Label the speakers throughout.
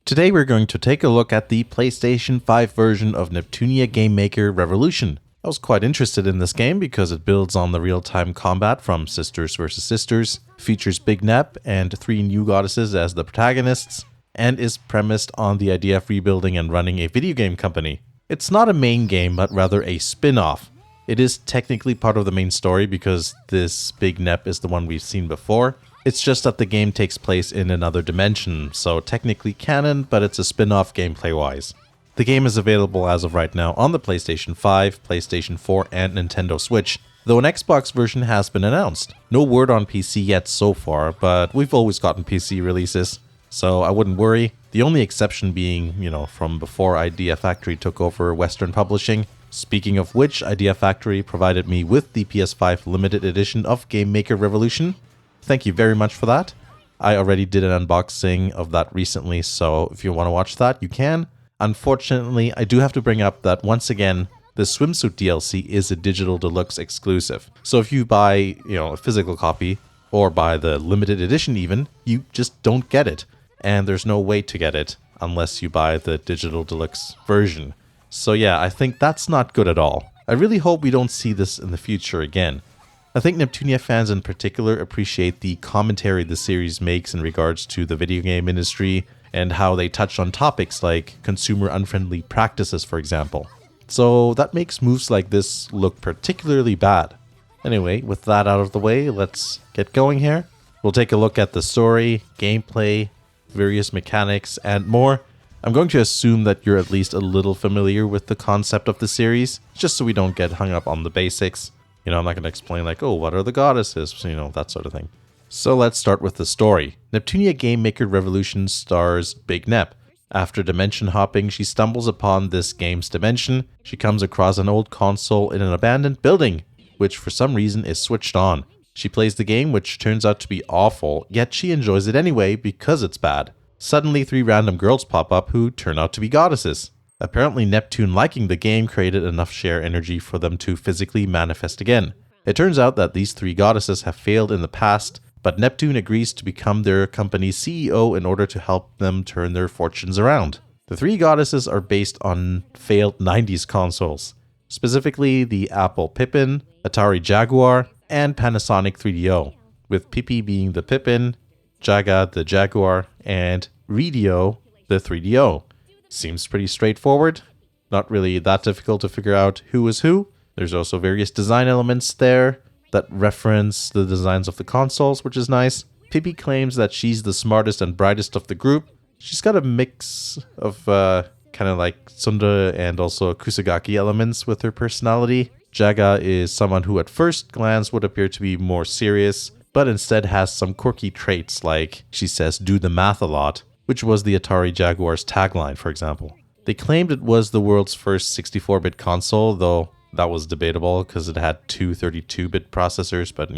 Speaker 1: Today we're going to take a look at the PlayStation 5 version of Neptunia Game Maker Revolution. I was quite interested in this game because it builds on the real-time combat from Sisters vs. Sisters, features Big Nep and 3 new goddesses as the protagonists, and is premised on the idea of rebuilding and running a video game company. It's not a main game, but rather a spin-off. It is technically part of the main story because this Big Nep is the one we've seen before. It's just that the game takes place in another dimension, so technically canon, but it's a spin-off gameplay-wise. The game is available as of right now on the PlayStation 5, PlayStation 4, and Nintendo Switch, though an Xbox version has been announced. No word on PC yet so far, but we've always gotten PC releases, so I wouldn't worry. The only exception being, from before Idea Factory took over Western publishing. Speaking of which, Idea Factory provided me with the PS5 limited edition of Game Maker Revolution. Thank you very much for that. I already did an unboxing of that recently, so if you want to watch that, you can. Unfortunately, I do have to bring up that once again, the swimsuit DLC is a digital deluxe exclusive. So if you buy, a physical copy, or buy the limited edition even, you just don't get it. And there's no way to get it unless you buy the digital deluxe version. So yeah, I think that's not good at all. I really hope we don't see this in the future again. I think Neptunia fans in particular appreciate the commentary the series makes in regards to the video game industry and how they touch on topics like consumer unfriendly practices, for example. So that makes moves like this look particularly bad. Anyway, with that out of the way, let's get going here. We'll take a look at the story, gameplay, various mechanics, and more. I'm going to assume that you're at least a little familiar with the concept of the series, just so we don't get hung up on the basics. I'm not going to explain what are the goddesses, that sort of thing. So let's start with the story. Neptunia Game Maker Revolution stars Big Nep. After dimension hopping, she stumbles upon this game's dimension. She comes across an old console in an abandoned building, which for some reason is switched on. She plays the game, which turns out to be awful, yet she enjoys it anyway because it's bad. Suddenly, 3 random girls pop up who turn out to be goddesses. Apparently, Neptune liking the game created enough share energy for them to physically manifest again. It turns out that these 3 goddesses have failed in the past, but Neptune agrees to become their company's CEO in order to help them turn their fortunes around. The 3 goddesses are based on failed 90s consoles, specifically the Apple Pippin, Atari Jaguar, and Panasonic 3DO, with Pippi being the Pippin, Jaga the Jaguar, and Ridio the 3DO. Seems pretty straightforward. Not really that difficult to figure out who is who. There's also various design elements there that reference the designs of the consoles, which is nice. Pippi claims that she's the smartest and brightest of the group. She's got a mix of kind of like Tsundere and also Kusagaki elements with her personality. Jaga is someone who at first glance would appear to be more serious, but instead has some quirky traits like she says do the math a lot, which was the Atari Jaguar's tagline, for example. They claimed it was the world's first 64-bit console, though that was debatable because it had 2 32-bit processors, but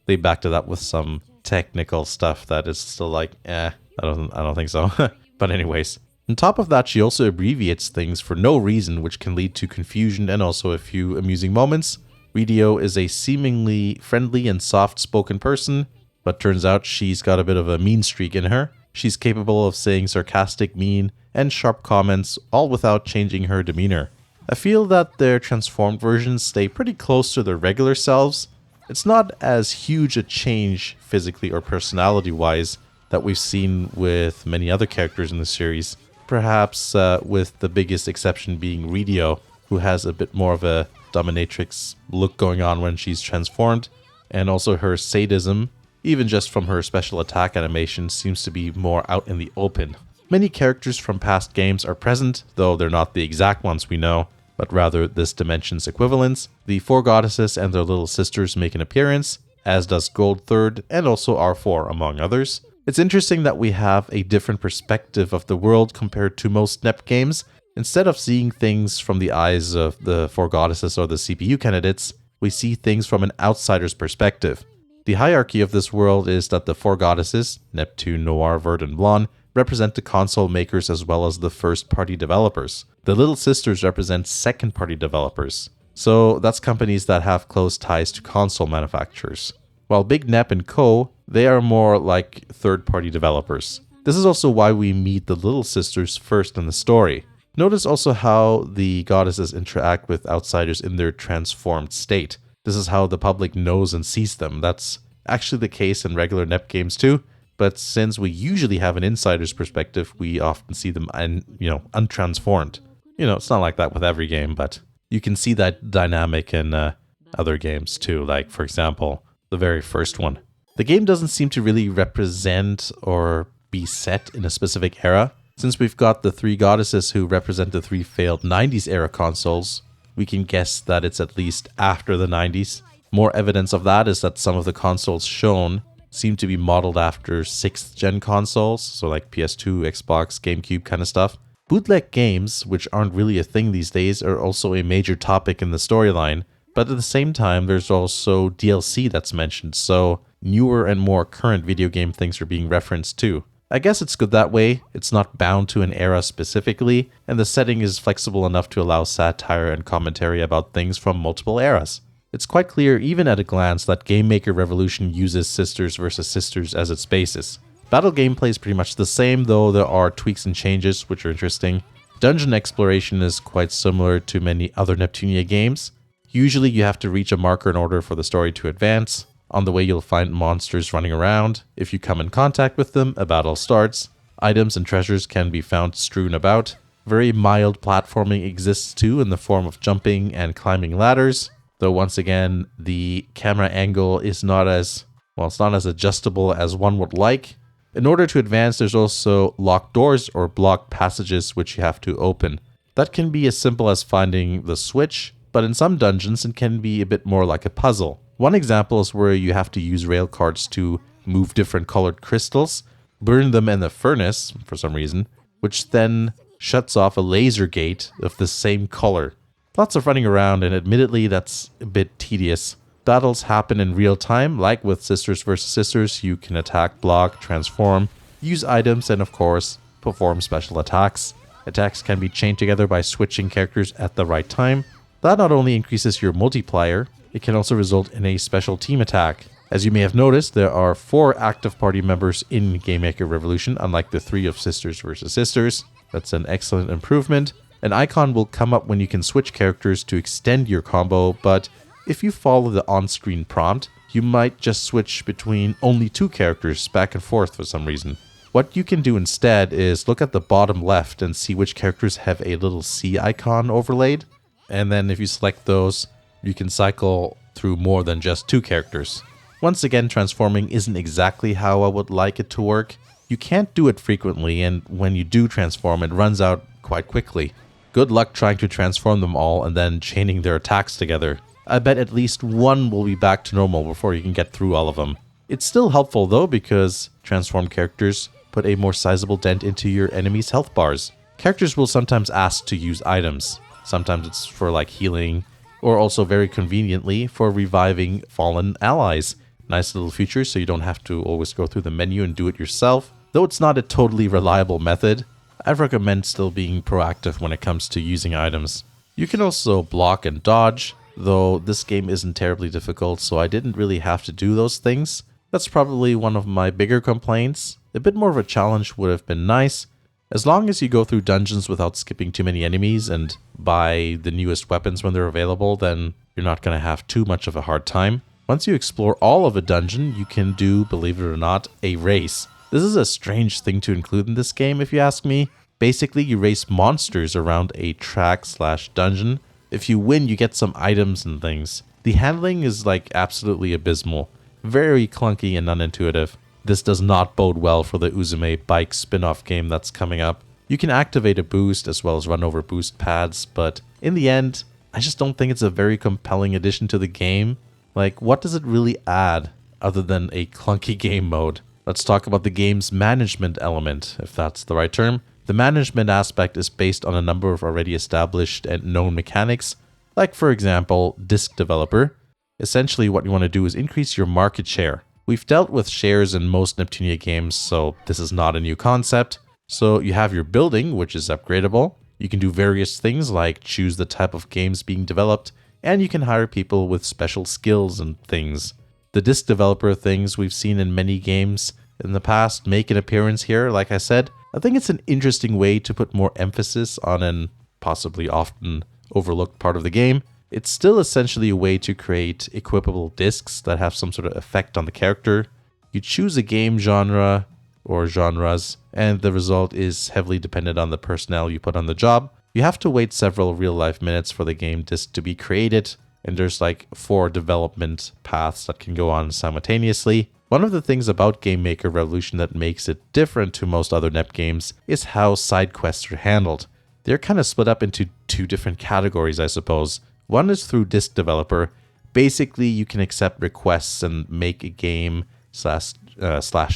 Speaker 1: they backed it up with some technical stuff that is still I don't think so. But anyways, on top of that, she also abbreviates things for no reason, which can lead to confusion and also a few amusing moments. Ridio is a seemingly friendly and soft-spoken person, but turns out she's got a bit of a mean streak in her. She's capable of saying sarcastic, mean, and sharp comments, all without changing her demeanor. I feel that their transformed versions stay pretty close to their regular selves. It's not as huge a change physically or personality-wise that we've seen with many other characters in the series. Perhaps with the biggest exception being Ridio, who has a bit more of a dominatrix look going on when she's transformed, and also her sadism, even just from her special attack animation, seems to be more out in the open. Many characters from past games are present, though they're not the exact ones we know, but rather this dimension's equivalents. The 4 goddesses and their little sisters make an appearance, as does Gold Third and also R4, among others. It's interesting that we have a different perspective of the world compared to most NEP games. Instead of seeing things from the eyes of the 4 goddesses or the CPU candidates, we see things from an outsider's perspective. The hierarchy of this world is that the 4 goddesses, Neptune, Noir, Vert, and Blonde, represent the console makers as well as the first-party developers. The Little Sisters represent second-party developers. So that's companies that have close ties to console manufacturers. While Big Nep and Co., they are more like third-party developers. This is also why we meet the little sisters first in the story. Notice also how the goddesses interact with outsiders in their transformed state. This is how the public knows and sees them. That's actually the case in regular NEP games too, but since we usually have an insider's perspective, we often see them untransformed. It's not like that with every game, but you can see that dynamic in other games too, like for example, the very first one. The game doesn't seem to really represent or be set in a specific era. Since we've got the three goddesses who represent the three failed 90s era consoles, we can guess that it's at least after the 90s. More evidence of that is that some of the consoles shown seem to be modeled after 6th gen consoles, so like PS2, Xbox, GameCube kind of stuff. Bootleg games, which aren't really a thing these days, are also a major topic in the storyline, but at the same time there's also DLC that's mentioned, so newer and more current video game things are being referenced too. I guess it's good that way. It's not bound to an era specifically, and the setting is flexible enough to allow satire and commentary about things from multiple eras. It's quite clear even at a glance that Game Maker Revolution uses sisters versus sisters as its basis. Battle gameplay is pretty much the same, though there are tweaks and changes which are interesting. Dungeon exploration is quite similar to many other Neptunia games. Usually you have to reach a marker in order for the story to advance. On the way you'll find monsters running around. If you come in contact with them, a battle starts. Items and treasures can be found strewn about. Very mild platforming exists too in the form of jumping and climbing ladders. Though once again, the camera angle is not as adjustable as one would like. In order to advance, there's also locked doors or blocked passages which you have to open. That can be as simple as finding the switch, but in some dungeons it can be a bit more like a puzzle. One example is where you have to use rail carts to move different colored crystals, burn them in the furnace for some reason, which then shuts off a laser gate of the same color. Lots of running around, and admittedly that's a bit tedious. Battles happen in real time, like with Sisters vs. Sisters. You can attack, block, transform, use items, and of course, perform special attacks. Attacks can be chained together by switching characters at the right time. That not only increases your multiplier, it can also result in a special team attack. As you may have noticed, there are 4 active party members in Game Maker Revolution, unlike the 3 of Sisters vs. Sisters. That's an excellent improvement. An icon will come up when you can switch characters to extend your combo, but if you follow the on-screen prompt, you might just switch between only 2 characters back and forth for some reason. What you can do instead is look at the bottom left and see which characters have a little C icon overlaid, and then if you select those, you can cycle through more than just 2 characters. Once again, transforming isn't exactly how I would like it to work. You can't do it frequently, and when you do transform, it runs out quite quickly. Good luck trying to transform them all and then chaining their attacks together. I bet at least one will be back to normal before you can get through all of them. It's still helpful though, because transformed characters put a more sizable dent into your enemy's health bars. Characters will sometimes ask to use items. Sometimes it's for like healing, or also very conveniently for reviving fallen allies. Nice little feature so you don't have to always go through the menu and do it yourself. Though it's not a totally reliable method, I'd recommend still being proactive when it comes to using items. You can also block and dodge, though this game isn't terribly difficult, so I didn't really have to do those things. That's probably one of my bigger complaints. A bit more of a challenge would have been nice. As long as you go through dungeons without skipping too many enemies and buy the newest weapons when they're available, then you're not going to have too much of a hard time. Once you explore all of a dungeon, you can do, believe it or not, a race. This is a strange thing to include in this game, if you ask me. Basically, you race monsters around a track/dungeon. If you win, you get some items and things. The handling is like absolutely abysmal. Very clunky and unintuitive. This does not bode well for the Uzume bike spin-off game that's coming up. You can activate a boost as well as run over boost pads, but in the end, I just don't think it's a very compelling addition to the game. Like, what does it really add other than a clunky game mode? Let's talk about the game's management element, if that's the right term. The management aspect is based on a number of already established and known mechanics, like for example, Disc Developer. Essentially what you want to do is increase your market share. We've dealt with shares in most Neptunia games, so this is not a new concept. So you have your building, which is upgradable. You can do various things like choose the type of games being developed, and you can hire people with special skills and things. The disc developer things we've seen in many games, in the past make an appearance here. Like I said, I think it's an interesting way to put more emphasis on an possibly often overlooked part of the game. It's still essentially a way to create equipable discs that have some sort of effect on the character. You choose a game genre or genres, and the result is heavily dependent on the personnel you put on the job. You have to wait several real-life minutes for the game disc to be created, and there's like 4 development paths that can go on simultaneously. One of the things about Game Maker Revolution that makes it different to most other NEP games is how side quests are handled. They're kind of split up into 2 different categories, I suppose. One is through disc developer. Basically, you can accept requests and make a game slash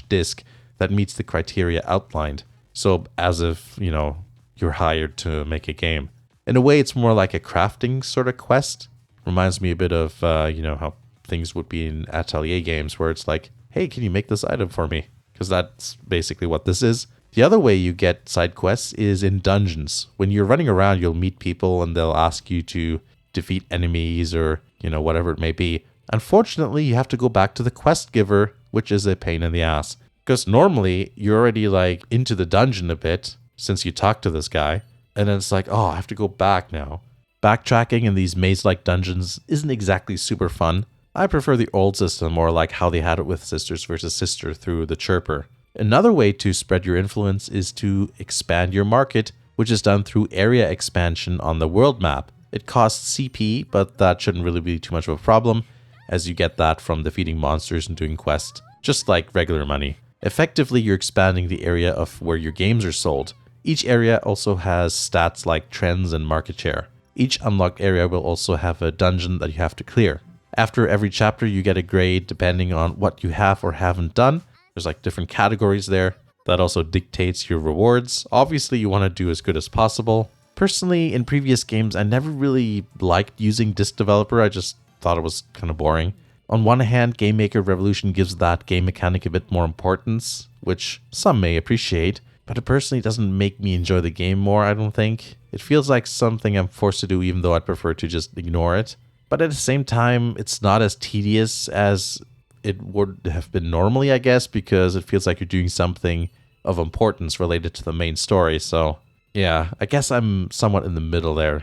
Speaker 1: disc that meets the criteria outlined. So as if, you're hired to make a game. In a way, it's more like a crafting sort of quest. Reminds me a bit of, how things would be in Atelier games where it's like, hey, can you make this item for me? Because that's basically what this is. The other way you get side quests is in dungeons. When you're running around, you'll meet people and they'll ask you to defeat enemies or, whatever it may be. Unfortunately, you have to go back to the quest giver, which is a pain in the ass. Because normally, you're already like into the dungeon a bit since you talked to this guy. And then it's like, oh, I have to go back now. Backtracking in these maze-like dungeons isn't exactly super fun. I prefer the old system, more like how they had it with Sisters vs. Sister through the Chirper. Another way to spread your influence is to expand your market, which is done through area expansion on the world map. It costs CP, but that shouldn't really be too much of a problem, as you get that from defeating monsters and doing quests, just like regular money. Effectively, you're expanding the area of where your games are sold. Each area also has stats like trends and market share. Each unlocked area will also have a dungeon that you have to clear. After every chapter, you get a grade depending on what you have or haven't done. There's like different categories there. That also dictates your rewards. Obviously, you want to do as good as possible. Personally, in previous games, I never really liked using disc developer. I just thought it was kind of boring. On one hand, Game Maker Revolution gives that game mechanic a bit more importance, which some may appreciate, but it personally doesn't make me enjoy the game more, I don't think. It feels like something I'm forced to do even though I'd prefer to just ignore it. But at the same time, it's not as tedious as it would have been normally, I guess, because it feels like you're doing something of importance related to the main story. So, yeah, I guess I'm somewhat in the middle there.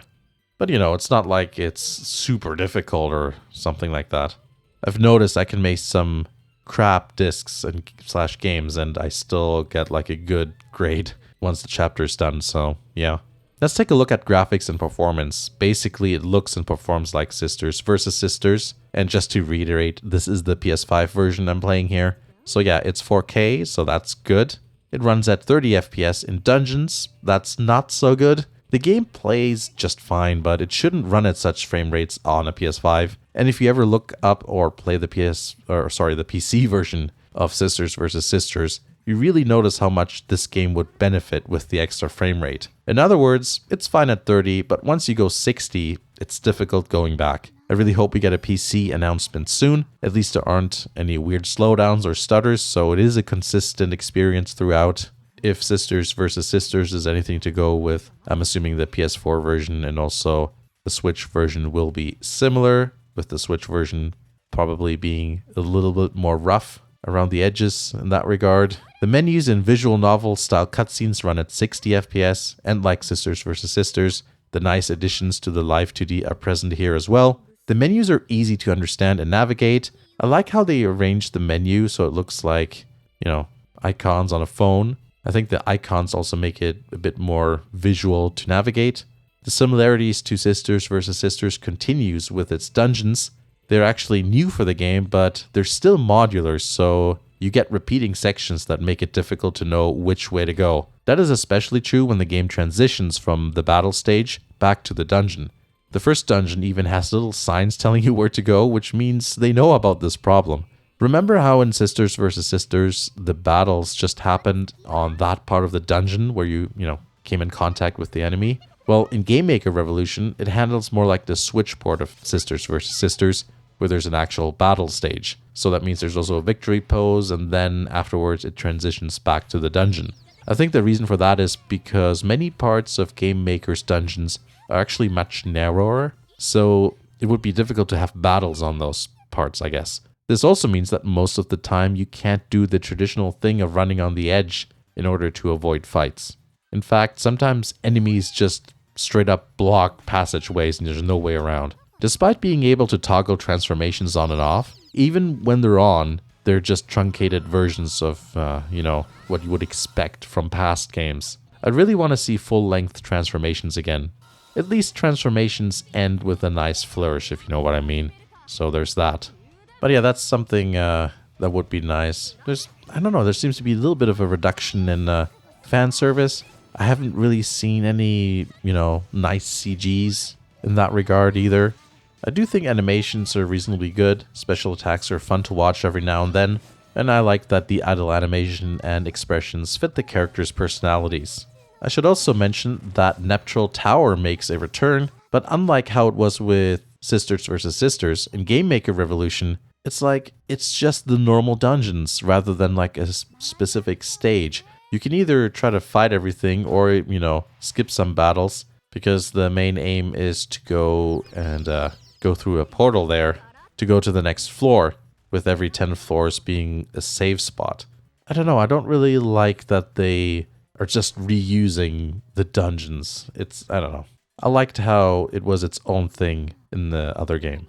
Speaker 1: But, it's not like it's super difficult or something like that. I've noticed I can make some crap discs and / games, and I still get like a good grade once the chapter is done. So, yeah. Let's take a look at graphics and performance. Basically, it looks and performs like Sisters vs. Sisters. And just to reiterate, this is the PS5 version I'm playing here. So yeah, it's 4K, so that's good. It runs at 30 FPS in dungeons. That's not so good. The game plays just fine, but it shouldn't run at such frame rates on a PS5. And if you ever look up or play the PC version of Sisters vs. Sisters, you really notice how much this game would benefit with the extra frame rate. In other words, it's fine at 30, but once you go 60, it's difficult going back. I really hope we get a PC announcement soon. At least there aren't any weird slowdowns or stutters, so it is a consistent experience throughout. If Sisters vs. Sisters is anything to go with, I'm assuming the PS4 version and also the Switch version will be similar, with the Switch version probably being a little bit more rough around the edges in that regard. The menus in visual novel style cutscenes run at 60 FPS, and like Sisters vs. Sisters, the nice additions to the Live 2D are present here as well. The menus are easy to understand and navigate. I like how they arrange the menu so it looks like, icons on a phone. I think the icons also make it a bit more visual to navigate. The similarities to Sisters vs. Sisters continues with its dungeons. They're actually new for the game, but they're still modular, so you get repeating sections that make it difficult to know which way to go. That is especially true when the game transitions from the battle stage back to the dungeon. The first dungeon even has little signs telling you where to go, which means they know about this problem. Remember how in Sisters vs. Sisters, the battles just happened on that part of the dungeon where you came in contact with the enemy? Well, in Game Maker Revolution, it handles more like the Switch port of Sisters vs. Sisters, where there's an actual battle stage. So that means there's also a victory pose, and then afterwards it transitions back to the dungeon. I think the reason for that is because many parts of Game Maker's dungeons are actually much narrower, so it would be difficult to have battles on those parts, I guess. This also means that most of the time you can't do the traditional thing of running on the edge in order to avoid fights. In fact, sometimes enemies just straight up block passageways and there's no way around. Despite being able to toggle transformations on and off, even when they're on, they're just truncated versions of, what you would expect from past games. I really want to see full-length transformations again. At least transformations end with a nice flourish, if you know what I mean. So there's that. But yeah, that's something that would be nice. I don't know, there seems to be a little bit of a reduction in fan service. I haven't really seen any, nice CGs in that regard either. I do think animations are reasonably good. Special attacks are fun to watch every now and then. And I like that the idle animation and expressions fit the characters' personalities. I should also mention that Neptunia Tower makes a return, but unlike how it was with Sisters vs. Sisters, in Game Maker Revolution, it's just the normal dungeons rather than like a specific stage. You can either try to fight everything or, skip some battles, because the main aim is to go and go through a portal there to go to the next floor, with every 10 floors being a save spot. I don't know, I don't really like that they are just reusing the dungeons. I don't know. I liked how it was its own thing in the other game,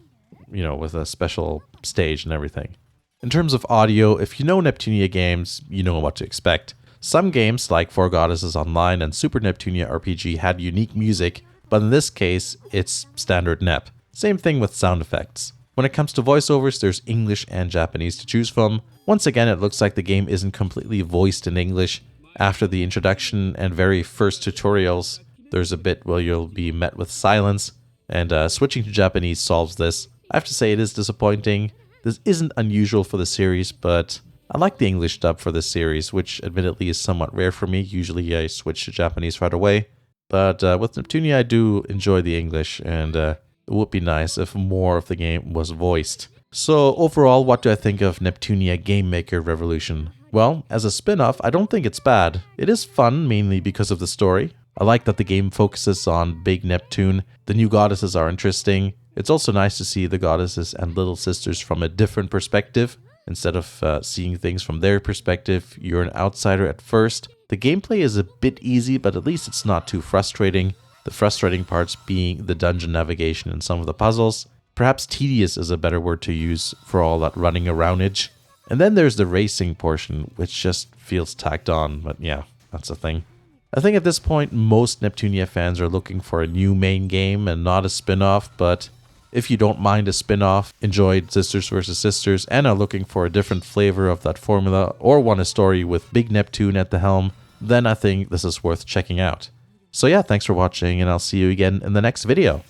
Speaker 1: with a special stage and everything. In terms of audio, if you know Neptunia games, you know what to expect. Some games, like Four Goddesses Online and Super Neptunia RPG, had unique music, but in this case, it's standard Nep. Same thing with sound effects. When it comes to voiceovers, there's English and Japanese to choose from. Once again, it looks like the game isn't completely voiced in English. After the introduction and very first tutorials, there's a bit where you'll be met with silence, and switching to Japanese solves this. I have to say it is disappointing. This isn't unusual for the series, but I like the English dub for this series, which admittedly is somewhat rare for me. Usually I switch to Japanese right away. But with Neptunia, I do enjoy the English, and it would be nice if more of the game was voiced. So overall, what do I think of Neptunia Game Maker Revolution? Well, as a spin-off, I don't think it's bad. It is fun, mainly because of the story. I like that the game focuses on Big Neptune. The new goddesses are interesting. It's also nice to see the goddesses and little sisters from a different perspective. Instead of seeing things from their perspective, you're an outsider at first. The gameplay is a bit easy, but at least it's not too frustrating. The frustrating parts being the dungeon navigation and some of the puzzles. Perhaps tedious is a better word to use for all that running aroundage. And then there's the racing portion, which just feels tacked on, but yeah, that's a thing. I think at this point, most Neptunia fans are looking for a new main game and not a spin-off, but if you don't mind a spin-off, enjoyed Sisters vs. Sisters, and are looking for a different flavor of that formula, or want a story with Big Neptune at the helm, then I think this is worth checking out. So yeah, thanks for watching, and I'll see you again in the next video.